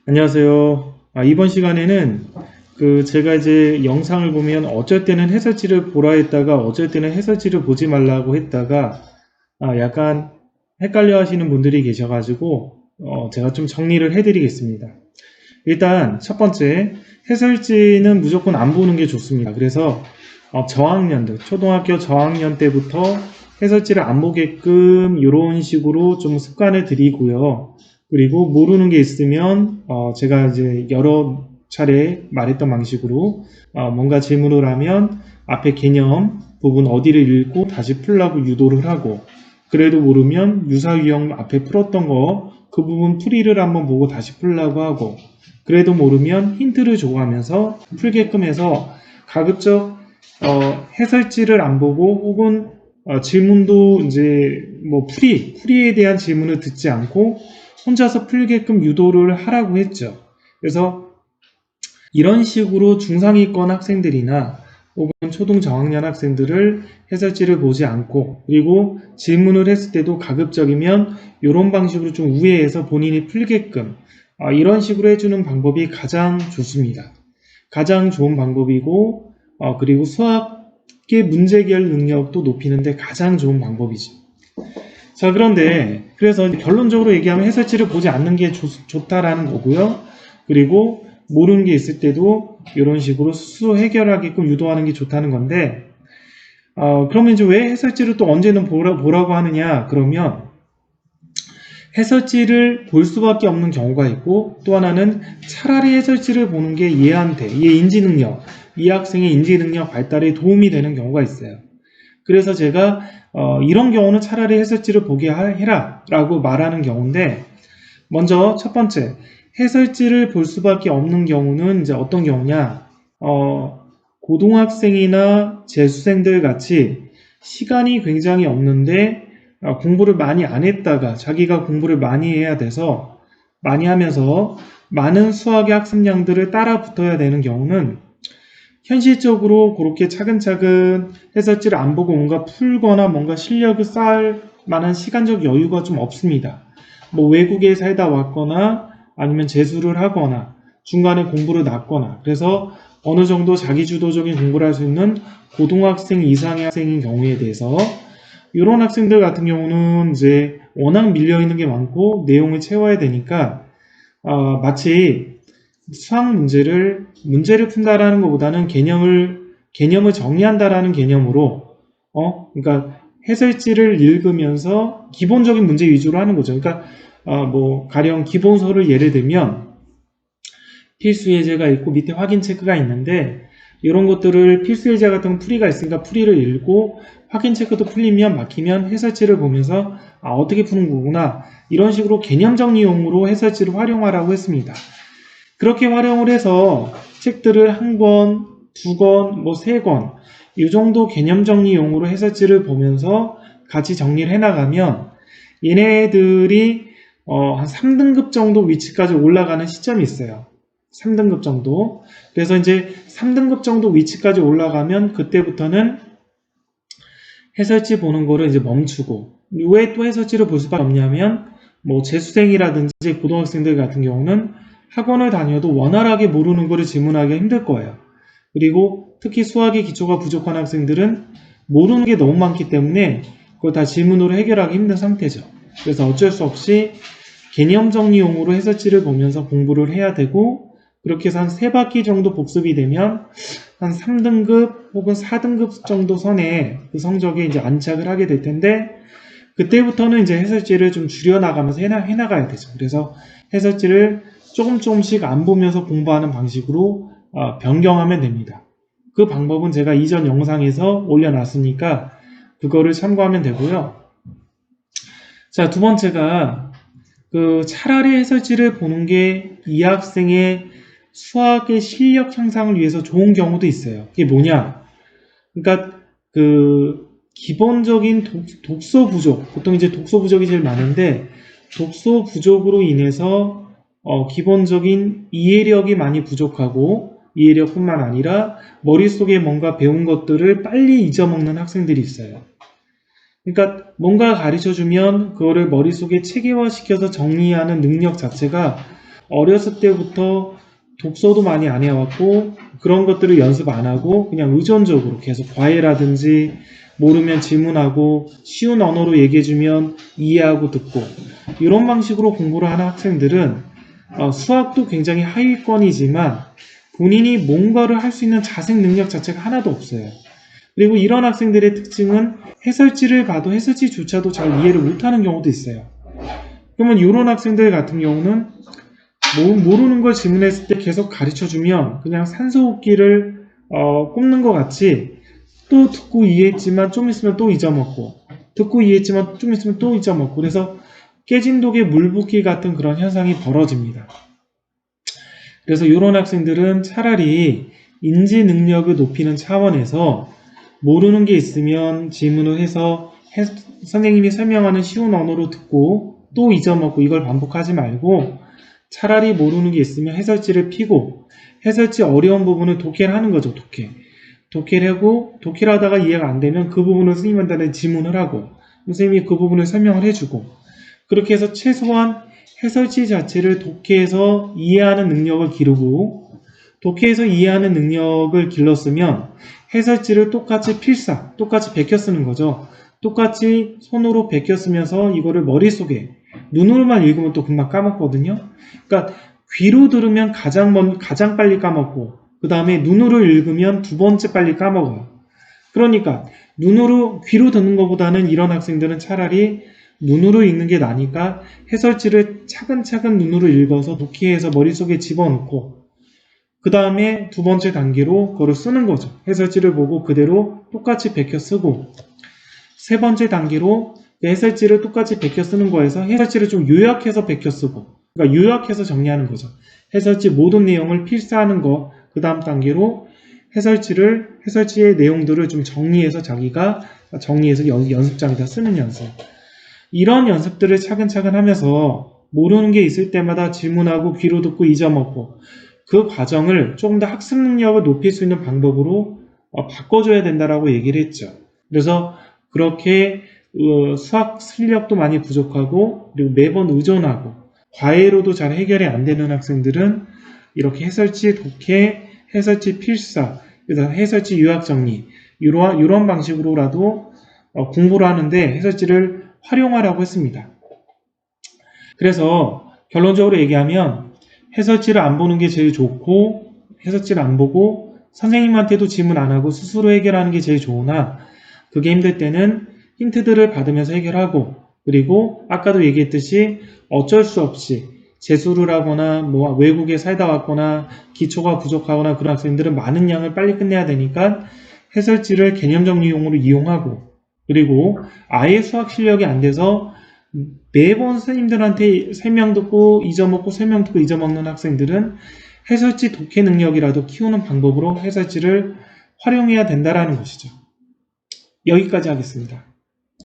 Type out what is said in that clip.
안녕하세요. 이번 시간에는 제가 이제 영상을 보면 어쩔 때는 해설지를 보라 했다가 어쩔 때는 해설지를 보지 말라고 했다가 약간 헷갈려 하시는 분들이 계셔가지고 제가 좀 정리를 해드리겠습니다. 일단 첫 번째, 해설지는 무조건 안 보는 게 좋습니다. 그래서 저학년들, 초등학교 저학년 때부터 해설지를 안 보게끔 이런 식으로 좀 습관을 들이고요. 그리고 모르는 게 있으면 제가 이제 여러 차례 말했던 방식으로 뭔가 질문을 하면 앞에 개념 부분 어디를 읽고 다시 풀라고 유도를 하고, 그래도 모르면 유사유형 앞에 풀었던 거 그 부분 풀이를 한번 보고 다시 풀라고 하고, 그래도 모르면 힌트를 줘가면서 풀게끔 해서 가급적 해설지를 안 보고 혹은 질문도 이제 뭐 풀이에 대한 질문을 듣지 않고 혼자서 풀게끔 유도를 하라고 했죠. 그래서 이런 식으로 중상위권 학생들이나 혹은 초등 저학년 학생들을 해설지를 보지 않고, 그리고 질문을 했을 때도 가급적이면 이런 방식으로 좀 우회해서 본인이 풀게끔 이런 식으로 해주는 방법이 가장 좋습니다. 가장 좋은 방법이고 그리고 수학의 문제 해결 능력도 높이는데 가장 좋은 방법이죠. 자, 그런데 그래서 결론적으로 얘기하면 해설지를 보지 않는 게 좋다라는 거고요. 그리고 모르는 게 있을 때도 이런 식으로 스스로 해결하게끔 유도하는 게 좋다는 건데, 그러면 이제 왜 해설지를 또 언제는 보라고 하느냐? 그러면 해설지를 볼 수밖에 없는 경우가 있고, 또 하나는 차라리 해설지를 보는 게 얘한테, 얘 인지능력, 이 학생의 인지능력 발달에 도움이 되는 경우가 있어요. 그래서 제가 이런 경우는 차라리 해설지를 보게 해라 라고 말하는 경우인데, 먼저 첫 번째, 해설지를 볼 수밖에 없는 경우는 이제 어떤 경우냐, 고등학생이나 재수생들 같이 시간이 굉장히 없는데 공부를 많이 안 했다가 자기가 공부를 많이 해야 돼서 많이 하면서 많은 수학의 학습량들을 따라 붙어야 되는 경우는 현실적으로 그렇게 차근차근 해설지를 안 보고 뭔가 풀거나 뭔가 실력을 쌓을 만한 시간적 여유가 좀 없습니다. 뭐 외국에 살다 왔거나 아니면 재수를 하거나 중간에 공부를 놨거나, 그래서 어느 정도 자기주도적인 공부를 할 수 있는 고등학생 이상의 학생인 경우에 대해서 이런 학생들 같은 경우는 이제 워낙 밀려있는 게 많고 내용을 채워야 되니까 마치 수학 문제를 푼다라는 것보다는 개념을 정리한다라는 개념으로, 그러니까 해설지를 읽으면서 기본적인 문제 위주로 하는 거죠. 그러니까, 뭐, 가령 기본서를 예를 들면, 필수 예제가 있고 밑에 확인 체크가 있는데, 이런 것들을 필수 예제 같은 풀이가 있으니까 풀이를 읽고, 확인 체크도 풀리면 막히면 해설지를 보면서, 어떻게 푸는 거구나. 이런 식으로 개념 정리용으로 해설지를 활용하라고 했습니다. 그렇게 활용을 해서 책들을 한 권, 두 권, 뭐 세 권, 이 정도 개념 정리용으로 해설지를 보면서 같이 정리를 해나가면 얘네들이 한 3등급 정도 위치까지 올라가는 시점이 있어요. 3등급 정도. 그래서 이제 3등급 정도 위치까지 올라가면 그때부터는 해설지 보는 거를 이제 멈추고, 왜 또 해설지를 볼 수밖에 없냐면 뭐 재수생이라든지 고등학생들 같은 경우는 학원을 다녀도 원활하게 모르는 거를 질문하기가 힘들 거예요. 그리고 특히 수학의 기초가 부족한 학생들은 모르는 게 너무 많기 때문에 그걸 다 질문으로 해결하기 힘든 상태죠. 그래서 어쩔 수 없이 개념 정리용으로 해설지를 보면서 공부를 해야 되고, 그렇게 해서 한 3바퀴 정도 복습이 되면 한 3등급 혹은 4등급 정도 선에 그 성적에 이제 안착을 하게 될 텐데, 그때부터는 이제 해설지를 좀 줄여나가면서 해나가야 되죠. 그래서 해설지를 조금씩 안 보면서 공부하는 방식으로 변경하면 됩니다. 그 방법은 제가 이전 영상에서 올려놨으니까 그거를 참고하면 되고요. 자, 두 번째가 차라리 해설지를 보는 게 이 학생의 수학의 실력 향상을 위해서 좋은 경우도 있어요. 그게 뭐냐? 그러니까 기본적인 독서 부족, 보통 이제 독서 부족이 제일 많은데, 독서 부족으로 인해서 기본적인 이해력이 많이 부족하고, 이해력뿐만 아니라 머릿속에 뭔가 배운 것들을 빨리 잊어먹는 학생들이 있어요. 그러니까 뭔가 가르쳐주면 그거를 머릿속에 체계화시켜서 정리하는 능력 자체가 어렸을 때부터 독서도 많이 안 해왔고 그런 것들을 연습 안 하고 그냥 의존적으로 계속 과외라든지 모르면 질문하고 쉬운 언어로 얘기해주면 이해하고 듣고 이런 방식으로 공부를 하는 학생들은 수학도 굉장히 하위권이지만 본인이 뭔가를 할 수 있는 자생 능력 자체가 하나도 없어요. 그리고 이런 학생들의 특징은 해설지를 봐도 해설지조차도 잘 이해를 못하는 경우도 있어요. 그러면 이런 학생들 같은 경우는 모르는 걸 질문했을 때 계속 가르쳐주면 그냥 산소호흡기를 꼽는 것 같이 또 듣고 이해했지만 좀 있으면 또 잊어먹고 듣고 이해했지만 좀 있으면 또 잊어먹고 그래서 깨진 독에 물 붓기 같은 그런 현상이 벌어집니다. 그래서 이런 학생들은 차라리 인지 능력을 높이는 차원에서 모르는 게 있으면 질문을 해서 선생님이 설명하는 쉬운 언어로 듣고 또 잊어먹고 이걸 반복하지 말고 차라리 모르는 게 있으면 해설지를 피고 해설지 어려운 부분은 독해를 하는 거죠. 독해를 하고 독해를 하다가 이해가 안 되면 그 부분을 선생님한테 질문을 하고 선생님이 그 부분을 설명을 해주고 그렇게 해서 최소한 해설지 자체를 독해에서 이해하는 능력을 기르고 독해에서 이해하는 능력을 길렀으면 해설지를 똑같이 똑같이 베껴 쓰는 거죠. 똑같이 손으로 베껴 쓰면서 이거를 머릿속에 눈으로만 읽으면 또 금방 까먹거든요. 그러니까 귀로 들으면 가장 빨리 까먹고 그 다음에 눈으로 읽으면 두 번째 빨리 까먹어요. 그러니까 귀로 듣는 것보다는 이런 학생들은 차라리 눈으로 읽는 게 나니까 해설지를 차근차근 눈으로 읽어서 독해해서 머릿속에 집어넣고 그 다음에 두 번째 단계로 그거를 쓰는 거죠. 해설지를 보고 그대로 똑같이 베껴 쓰고 세 번째 단계로 해설지를 똑같이 베껴 쓰는 거에서 해설지를 좀 요약해서 베껴 쓰고 그러니까 요약해서 정리하는 거죠. 해설지 모든 내용을 필사하는 거 그 다음 단계로 해설지의 내용들을 좀 정리해서 자기가 정리해서 연습장에다 쓰는 연습. 이런 연습들을 차근차근 하면서 모르는 게 있을 때마다 질문하고 귀로 듣고 잊어먹고 그 과정을 조금 더 학습 능력을 높일 수 있는 방법으로 바꿔줘야 된다라고 얘기를 했죠. 그래서 그렇게 수학 실력도 많이 부족하고 그리고 매번 의존하고 과외로도 잘 해결이 안 되는 학생들은 이렇게 해설지 독해, 해설지 필사, 그래서 해설지 요약 정리 이런 방식으로라도 공부를 하는데 해설지를 활용하라고 했습니다. 그래서 결론적으로 얘기하면 해설지를 안 보는 게 제일 좋고 해설지를 안 보고 선생님한테도 질문 안 하고 스스로 해결하는 게 제일 좋으나 그게 힘들 때는 힌트들을 받으면서 해결하고 그리고 아까도 얘기했듯이 어쩔 수 없이 재수를 하거나 뭐 외국에 살다 왔거나 기초가 부족하거나 그런 학생들은 많은 양을 빨리 끝내야 되니까 해설지를 개념 정리용으로 이용하고 그리고 아예 수학 실력이 안 돼서 매번 선생님들한테 설명 듣고 잊어먹고 설명 듣고 잊어먹는 학생들은 해설지 독해 능력이라도 키우는 방법으로 해설지를 활용해야 된다라는 것이죠. 여기까지 하겠습니다.